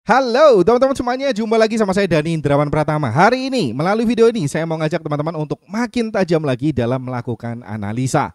Halo teman-teman semuanya, jumpa lagi sama saya Dani Indrawan Pratama. Hari ini melalui video ini saya mau ngajak teman-teman untuk makin tajam lagi dalam melakukan analisa.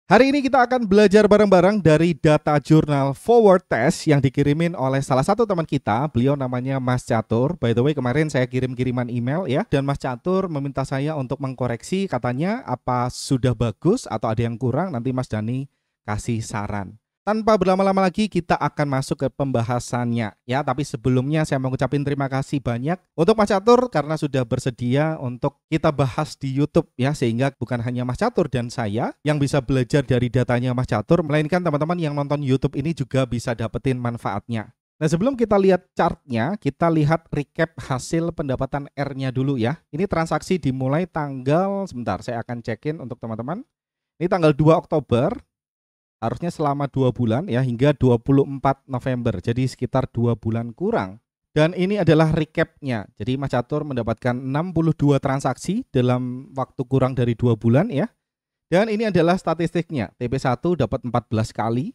Hari ini kita akan belajar bareng-bareng dari data jurnal forward test yang dikirimin oleh salah satu teman kita. Beliau namanya Mas Catur. By the way, kemarin saya kirim-kiriman email ya, dan Mas Catur meminta saya untuk mengkoreksi, katanya apa sudah bagus atau ada yang kurang, nanti Mas Dani kasih saran. Tanpa berlama-lama lagi kita akan masuk ke pembahasannya ya. Tapi sebelumnya saya mau ngucapin terima kasih banyak untuk Mas Catur karena sudah bersedia untuk kita bahas di YouTube ya, sehingga bukan hanya Mas Catur dan saya yang bisa belajar dari datanya Mas Catur, melainkan teman-teman yang nonton YouTube ini juga bisa dapetin manfaatnya. Nah, sebelum kita lihat chartnya, kita lihat recap hasil pendapatan R-nya dulu ya. Ini transaksi dimulai tanggal, sebentar saya akan cekin untuk teman-teman. Ini tanggal 2 Oktober. Harusnya selama 2 bulan ya, hingga 24 November. Jadi sekitar 2 bulan kurang. Dan ini adalah recapnya. Jadi Mas Catur mendapatkan 62 transaksi dalam waktu kurang dari 2 bulan ya. Dan ini adalah statistiknya. TP1 dapat 14 kali.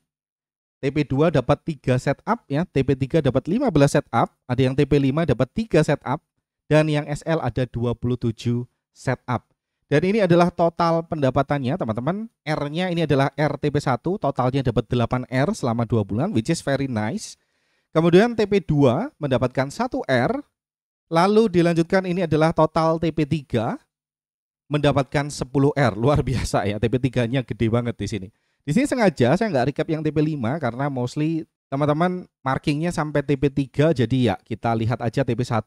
TP2 dapat 3 setup ya. TP3 dapat 15 setup. Ada yang TP5 dapat 3 setup. Dan yang SL ada 27 setup. Dan ini adalah total pendapatannya teman-teman. R-nya ini adalah RTP1, totalnya dapat 8R selama 2 bulan, which is very nice. Kemudian TP2 mendapatkan 1R. Lalu dilanjutkan, ini adalah total TP3 mendapatkan 10R. Luar biasa ya, TP3-nya gede banget di sini. Di sini sengaja saya nggak recap yang TP5 karena mostly teman-teman markingnya sampai TP3, jadi ya kita lihat aja TP1,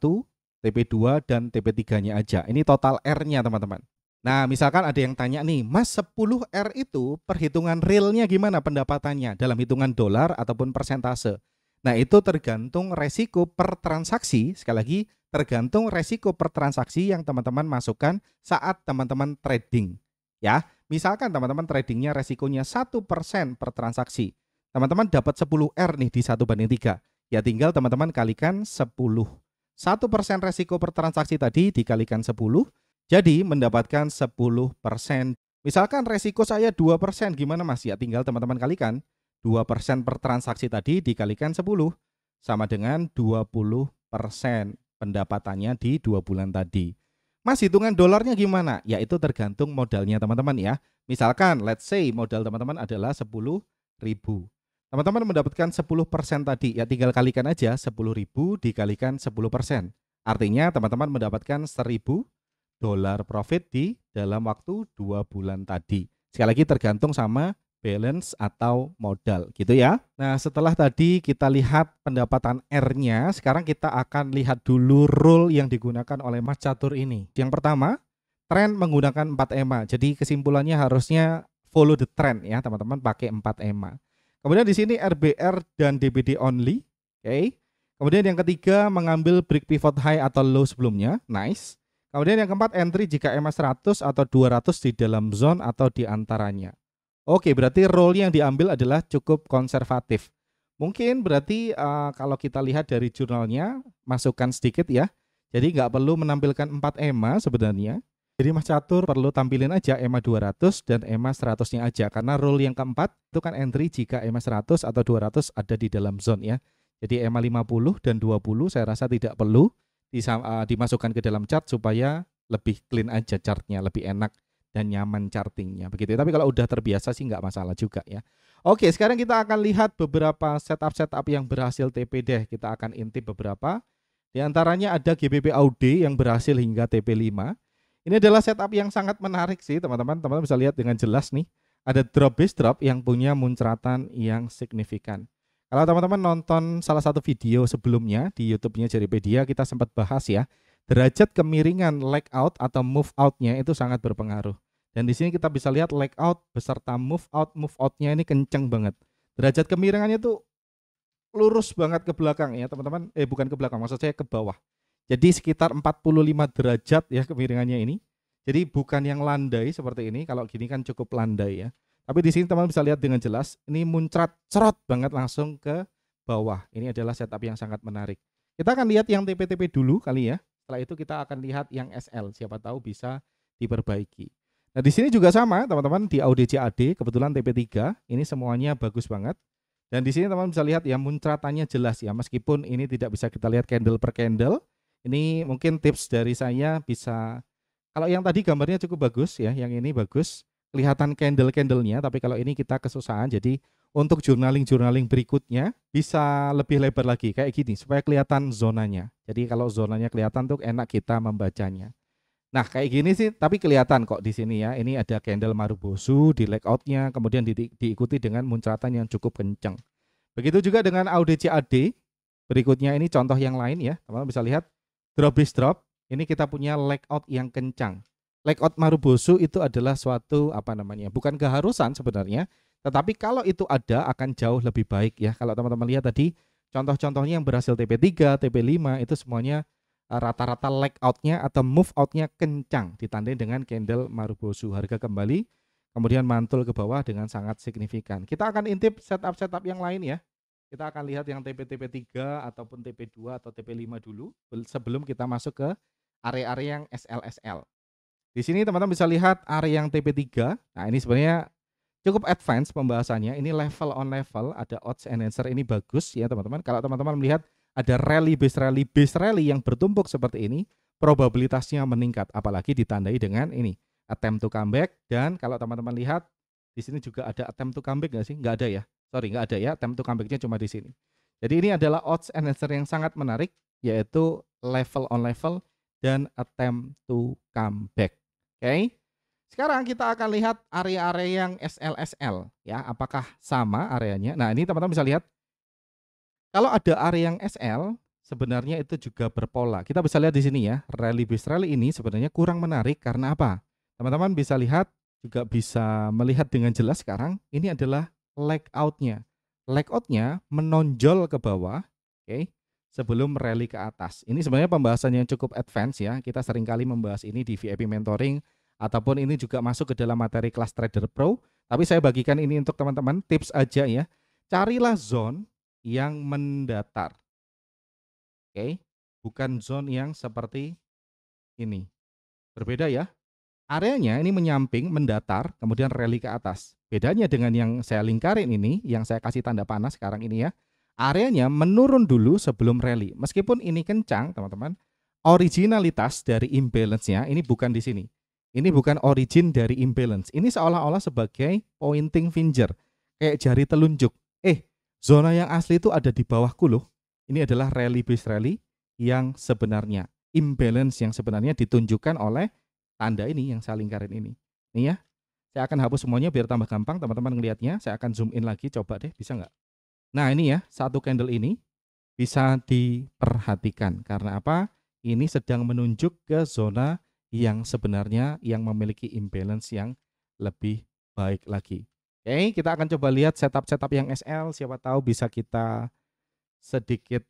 TP2 dan TP3-nya aja. Ini total R-nya teman-teman. Nah, misalkan ada yang tanya nih, Mas 10R itu perhitungan realnya gimana pendapatannya dalam hitungan dolar ataupun persentase? Nah, itu tergantung resiko per transaksi. Sekali lagi, tergantung resiko per transaksi yang teman-teman masukkan saat teman-teman trading. Ya, misalkan teman-teman tradingnya resikonya 1% per transaksi. Teman-teman dapat 10R nih di 1/3. Ya tinggal teman-teman kalikan 10. 1% resiko per transaksi tadi dikalikan 10. Jadi mendapatkan 10%. Misalkan resiko saya 2%, gimana Mas? Ya tinggal teman-teman kalikan 2% per transaksi tadi dikalikan 10 sama dengan 20% pendapatannya di 2 bulan tadi. Mas, hitungan dolarnya gimana? Ya itu tergantung modalnya teman-teman ya. Misalkan let's say modal teman-teman adalah 10.000. Teman-teman mendapatkan 10% tadi, ya tinggal kalikan aja 10.000 dikalikan 10%. Artinya teman-teman mendapatkan 1.000 dolar profit di dalam waktu 2 bulan tadi. Sekali lagi tergantung sama balance atau modal gitu ya. Nah, setelah tadi kita lihat pendapatan R-nya, sekarang kita akan lihat dulu rule yang digunakan oleh Mas Catur ini. Yang pertama, trend menggunakan 4 EMA. Jadi kesimpulannya harusnya follow the trend ya, teman-teman, pakai 4 EMA. Kemudian di sini RBR dan DBD only. Oke. Kemudian yang ketiga, mengambil break pivot high atau low sebelumnya. Nice. Kemudian yang keempat, entry jika EMA 100 atau 200 di dalam zone atau di antaranya. Oke, berarti role yang diambil adalah cukup konservatif. Mungkin berarti kalau kita lihat dari jurnalnya, masukkan sedikit ya. Jadi nggak perlu menampilkan 4 EMA sebenarnya. Jadi Mas Catur perlu tampilin aja EMA 200 dan EMA 100-nya aja. Karena rule yang keempat itu kan entry jika EMA 100 atau 200 ada di dalam zone ya. Jadi EMA 50 dan 20 saya rasa tidak perlu dimasukkan ke dalam chart supaya lebih clean aja chartnya, lebih enak dan nyaman chartingnya begitu. Tapi kalau udah terbiasa sih nggak masalah juga ya. Oke, sekarang kita akan lihat beberapa setup yang berhasil TP deh. Kita akan intip beberapa. Di antaranya ada GBP AUD yang berhasil hingga TP5. Ini adalah setup yang sangat menarik sih teman-teman. Teman-teman bisa lihat dengan jelas nih. Ada drop base drop yang punya muncratan yang signifikan. Kalau teman-teman nonton salah satu video sebelumnya di YouTube-nya Jaripedia, kita sempat bahas ya, derajat kemiringan leg out atau move out-nya itu sangat berpengaruh. Dan di sini kita bisa lihat leg out beserta move out-nya ini kenceng banget. Derajat kemiringannya tuh lurus banget ke belakang ya teman-teman. Bukan ke belakang, maksud saya ke bawah. Jadi sekitar 45 derajat ya kemiringannya ini. Jadi bukan yang landai seperti ini, kalau gini kan cukup landai ya. Tapi di sini teman bisa lihat dengan jelas, ini muncrat cerot banget langsung ke bawah. Ini adalah setup yang sangat menarik. Kita akan lihat yang TP-TP dulu kali ya. Setelah itu kita akan lihat yang SL, siapa tahu bisa diperbaiki. Nah, di sini juga sama, teman-teman, di AUDCAD kebetulan TP3 ini semuanya bagus banget. Dan di sini teman-teman bisa lihat ya muncratannya jelas ya, meskipun ini tidak bisa kita lihat candle per candle. Ini mungkin tips dari saya bisa, kalau yang tadi gambarnya cukup bagus ya, yang ini bagus, kelihatan candle-candlenya, tapi kalau ini kita kesusahan, jadi untuk journaling berikutnya bisa lebih lebar lagi kayak gini supaya kelihatan zonanya. Jadi kalau zonanya kelihatan tuh enak kita membacanya. Nah kayak gini sih, tapi kelihatan kok di sini ya. Ini ada candle Marubozu di layoutnya, kemudian diikuti dengan muncratan yang cukup kencang. Begitu juga dengan AUDCAD. Berikutnya ini contoh yang lain ya, teman-teman bisa lihat drop bis drop. Ini kita punya layout yang kencang. Layout Marubozu itu adalah suatu bukan keharusan sebenarnya, tetapi kalau itu ada akan jauh lebih baik ya. Kalau teman-teman lihat tadi contoh-contohnya yang berhasil TP3, TP5 itu semuanya rata-rata layoutnya atau move outnya kencang ditandai dengan candle Marubozu. Harga kembali kemudian mantul ke bawah dengan sangat signifikan. Kita akan intip setup yang lain ya. Kita akan lihat yang TP3 ataupun TP2 atau TP5 dulu sebelum kita masuk ke area-area yang SL. Di sini teman-teman bisa lihat area yang TP3. Nah, ini sebenarnya cukup advance pembahasannya. Ini level on level, ada odds enhancer, ini bagus ya teman-teman. Kalau teman-teman melihat ada base rally yang bertumpuk seperti ini, probabilitasnya meningkat, apalagi ditandai dengan ini attempt to comeback. Dan kalau teman-teman lihat di sini juga ada attempt to comeback nggak sih? Nggak ada ya. Sorry, nggak ada ya. Attempt to comebacknya cuma di sini. Jadi ini adalah odds enhancer yang sangat menarik, yaitu level on level dan attempt to comeback. Oke. Sekarang kita akan lihat area-area yang SL ya, apakah sama areanya. Nah, ini teman-teman bisa lihat kalau ada area yang SL sebenarnya itu juga berpola. Kita bisa lihat di sini ya, rally base rally ini sebenarnya kurang menarik karena apa? Teman-teman bisa lihat, juga bisa melihat dengan jelas sekarang ini adalah layoutnya. Layoutnya menonjol ke bawah, oke, sebelum rally ke atas. Ini sebenarnya pembahasan yang cukup advance ya. Kita seringkali membahas ini di VIP mentoring ataupun ini juga masuk ke dalam materi kelas Trader Pro. Tapi saya bagikan ini untuk teman-teman, tips aja ya. Carilah zone yang mendatar. Oke, bukan zone yang seperti ini. Berbeda ya. Areanya ini menyamping, mendatar, kemudian rally ke atas. Bedanya dengan yang saya lingkarin ini, yang saya kasih tanda panah sekarang ini ya. Areanya menurun dulu sebelum rally. Meskipun ini kencang, teman-teman, originalitas dari imbalance-nya ini bukan di sini. Ini bukan origin dari imbalance. Ini seolah-olah sebagai pointing finger, kayak jari telunjuk. Zona yang asli itu ada di bawahku loh. Ini adalah rally base rally yang sebenarnya. Imbalance yang sebenarnya ditunjukkan oleh tanda ini yang saya lingkarin ini. Nih ya, saya akan hapus semuanya biar tambah gampang teman-teman ngelihatnya. Saya akan zoom in lagi, coba deh, bisa nggak? Nah ini ya, satu candle ini bisa diperhatikan. Karena apa? Ini sedang menunjuk ke zona yang sebenarnya yang memiliki imbalance yang lebih baik lagi. Oke, kita akan coba lihat setup yang SL. Siapa tahu bisa kita sedikit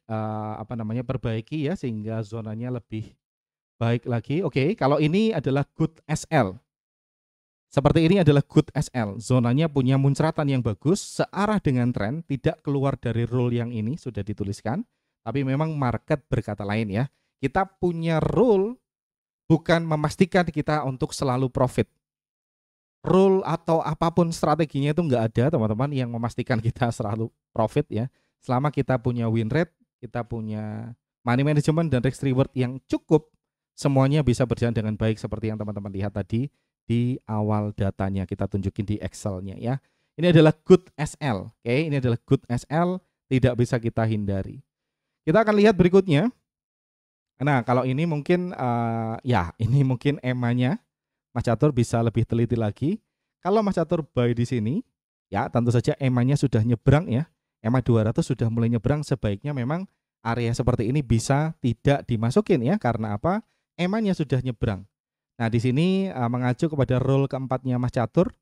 perbaiki ya sehingga zonanya lebih baik lagi. Oke, kalau ini adalah good SL. Seperti ini adalah good SL. Zonanya punya muncratan yang bagus, searah dengan tren, tidak keluar dari rule yang ini sudah dituliskan. Tapi memang market berkata lain ya. Kita punya rule bukan memastikan kita untuk selalu profit. Rule atau apapun strateginya itu nggak ada teman-teman yang memastikan kita selalu profit ya. Selama kita punya win rate, kita punya money management dan risk reward yang cukup, semuanya bisa berjalan dengan baik seperti yang teman-teman lihat tadi di awal datanya kita tunjukin di Excel-nya ya. Ini adalah good SL, oke? Ini adalah good SL, tidak bisa kita hindari. Kita akan lihat berikutnya. Nah, kalau ini mungkin ini mungkin EMA-nya Mas Catur bisa lebih teliti lagi. Kalau Mas Catur buy di sini, ya tentu saja EMA-nya sudah nyebrang ya. EMA 200 sudah mulai nyebrang, sebaiknya memang area seperti ini bisa tidak dimasukin ya. Karena apa? EMA-nya sudah nyebrang. Nah, di sini mengacu kepada rule keempatnya Mas Catur.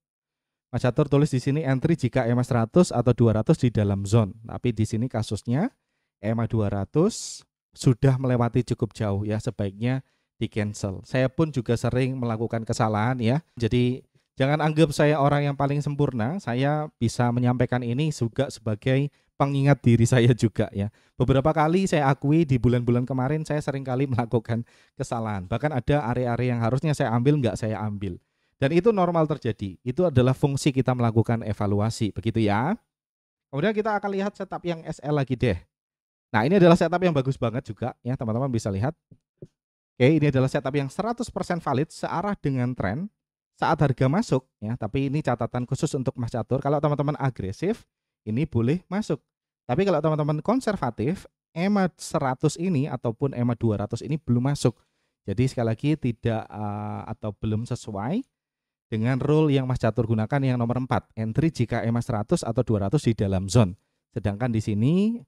Mas Catur tulis di sini entry jika EMA 100 atau 200 di dalam zone. Tapi di sini kasusnya EMA 200 sudah melewati cukup jauh ya, sebaiknya di cancel. Saya pun juga sering melakukan kesalahan ya. Jadi jangan anggap saya orang yang paling sempurna. Saya bisa menyampaikan ini juga sebagai pengingat diri saya juga ya. Beberapa kali saya akui di bulan-bulan kemarin saya sering kali melakukan kesalahan. Bahkan ada area-area yang harusnya saya ambil nggak saya ambil. Dan itu normal terjadi. Itu adalah fungsi kita melakukan evaluasi, begitu ya. Kemudian kita akan lihat setup yang SL lagi deh. Nah, ini adalah setup yang bagus banget juga ya, teman-teman bisa lihat. Oke, ini adalah setup yang 100% valid searah dengan tren saat harga masuk ya. Tapi ini catatan khusus untuk Mas Catur, kalau teman-teman agresif ini boleh masuk. Tapi kalau teman-teman konservatif, EMA 100 ini ataupun EMA 200 ini belum masuk. Jadi sekali lagi tidak atau belum sesuai dengan rule yang Mas Catur gunakan yang nomor 4, entry jika EMA 100 atau 200 di dalam zone. Sedangkan di sini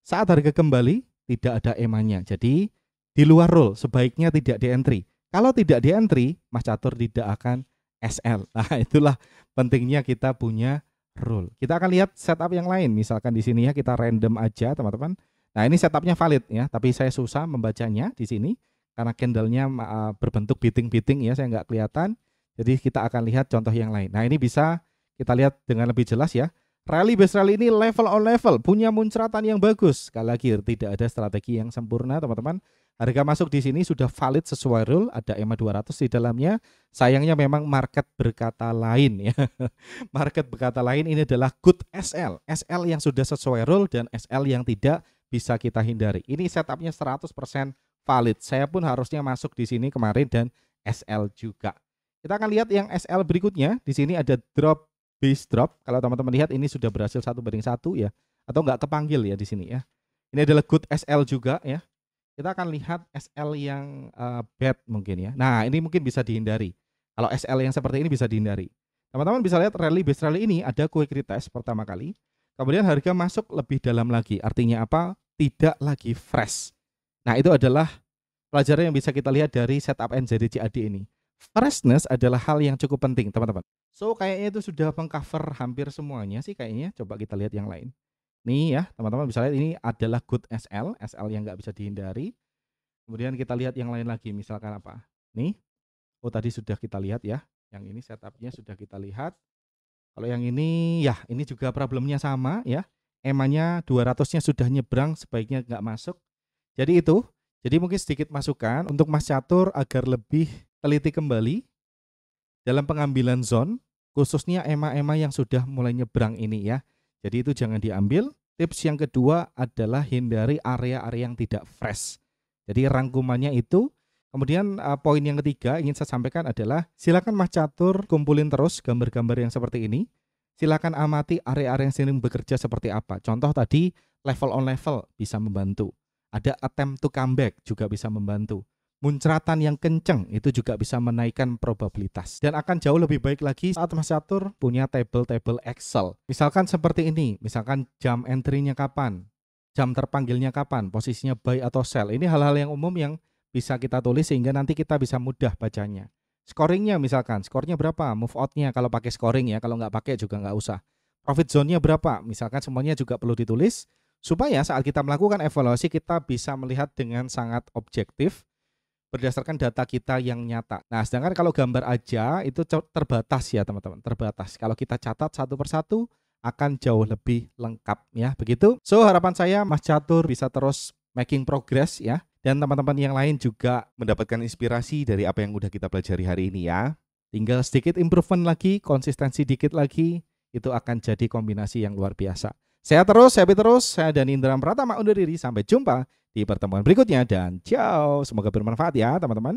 saat harga kembali tidak ada EMA-nya. Jadi di luar rule sebaiknya tidak di entry. Kalau tidak di entry, Mas Catur tidak akan SL. Nah, itulah pentingnya kita punya rule. Kita akan lihat setup yang lain. Misalkan di sini ya kita random aja, teman-teman. Nah, ini setupnya valid ya, tapi saya susah membacanya di sini karena candle-nya berbentuk beating-beating ya, saya nggak kelihatan. Jadi kita akan lihat contoh yang lain. Nah, ini bisa kita lihat dengan lebih jelas ya. Rally base rally ini level on level, punya muncratan yang bagus. Sekali lagi tidak ada strategi yang sempurna, teman-teman. Harga masuk di sini sudah valid sesuai rule, ada EMA 200 di dalamnya. Sayangnya memang market berkata lain ya. Market berkata lain, ini adalah good SL. SL yang sudah sesuai rule dan SL yang tidak bisa kita hindari. Ini setupnya 100% valid. Saya pun harusnya masuk di sini kemarin dan SL juga. Kita akan lihat yang SL berikutnya. Di sini ada drop base drop. Kalau teman-teman lihat ini sudah berhasil 1/1 ya, atau nggak kepanggil ya di sini ya. Ini adalah good SL juga ya. Kita akan lihat SL yang bad mungkin ya. Nah, ini mungkin bisa dihindari. Kalau SL yang seperti ini bisa dihindari. Teman-teman bisa lihat rally base rally ini ada quick retest pertama kali. Kemudian harga masuk lebih dalam lagi. Artinya apa? Tidak lagi fresh. Nah, itu adalah pelajaran yang bisa kita lihat dari setup NZD-CAD ini. Freshness adalah hal yang cukup penting, teman-teman. So, kayaknya itu sudah mengcover hampir semuanya sih kayaknya. Coba kita lihat yang lain. Nih ya, teman-teman bisa lihat ini adalah good SL, SL yang nggak bisa dihindari. Kemudian kita lihat yang lain lagi, misalkan apa? Nih, oh tadi sudah kita lihat ya. Yang ini setupnya sudah kita lihat. Kalau yang ini, ya ini juga problemnya sama ya. EMA-nya 200-nya sudah nyebrang, sebaiknya nggak masuk. Jadi itu, jadi mungkin sedikit masukan untuk Mas Catur agar lebih teliti kembali dalam pengambilan zone, khususnya EMA-EMA yang sudah mulai nyebrang ini ya. Jadi itu jangan diambil. Tips yang kedua adalah hindari area-area yang tidak fresh. Jadi rangkumannya itu. Kemudian poin yang ketiga ingin saya sampaikan adalah silakan Mas Catur kumpulin terus gambar-gambar yang seperti ini. Silakan amati area-area yang sering bekerja seperti apa. Contoh tadi level on level bisa membantu. Ada attempt to comeback juga bisa membantu. Muncratan yang kenceng itu juga bisa menaikkan probabilitas. Dan akan jauh lebih baik lagi saat Mas Catur punya table-table Excel. Misalkan seperti ini, misalkan jam entry-nya kapan, jam terpanggilnya kapan, posisinya buy atau sell. Ini hal-hal yang umum yang bisa kita tulis sehingga nanti kita bisa mudah bacanya. Scoringnya misalkan, skornya berapa, move out-nya kalau pakai scoring ya, kalau nggak pakai juga nggak usah. Profit zone-nya berapa, misalkan semuanya juga perlu ditulis. Supaya saat kita melakukan evaluasi kita bisa melihat dengan sangat objektif berdasarkan data kita yang nyata. Nah, sedangkan kalau gambar aja itu terbatas ya teman-teman, terbatas. Kalau kita catat satu persatu akan jauh lebih lengkap ya, begitu. So, harapan saya Mas Catur bisa terus making progress ya. Dan teman-teman yang lain juga mendapatkan inspirasi dari apa yang udah kita pelajari hari ini ya. Tinggal sedikit improvement lagi, konsistensi dikit lagi, itu akan jadi kombinasi yang luar biasa. Sehat terus, happy terus. Saya Dani Indra Pratama undur diri. Sampai jumpa di pertemuan berikutnya dan ciao. Semoga bermanfaat ya teman-teman.